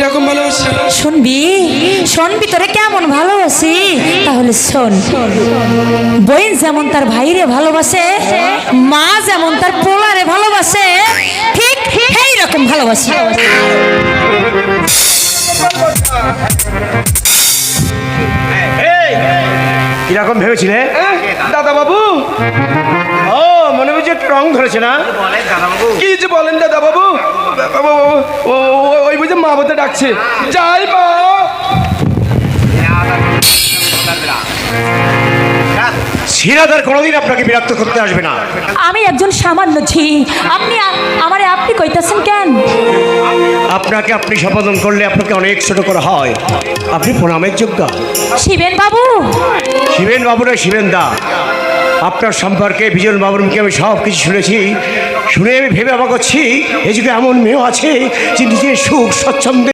কিরকম ভালোবাসি শুনবি শুনবি তোরে কেমন ভালোবাসি তাহলে শোন। বোন যেমন তার ভাইরে ভালোবাসে, মা যেমন তার পোলারে ভালোবাসে, ঠিক এই রকম ভালোবাসি। কিরকম ভেবেছিলে দাদা বাবু? ও মনে হচ্ছে একটু রং ধরেছে না? কি যে বলেন দাদা বাবু? ওই বুঝে মা বলতে ডাকছে, যাই মা। সিরাদার কোনোদিন আপনাকে বিরক্ত করতে আসবে না। আমি একজন সামান্য ঝি, আপনি আমারে আপনি কইতাছেন কেন? আপনাকে আপনি সম্বোধন করলে আপনাকে অনেক ছোট করা হয়, আপনি প্রণামের যোগ্য। শিবেন বাবু? শিবেন বাবু না, শিবেন দা। আপনার সম্পর্কে বিজন বাবুর মুখে আমি সব কিছু শুনেছি, শুনে আমি ভেবে অবাক হচ্ছি এই যুগে এমন মেয়েও আছে যে নিজের সুখ স্বচ্ছন্দে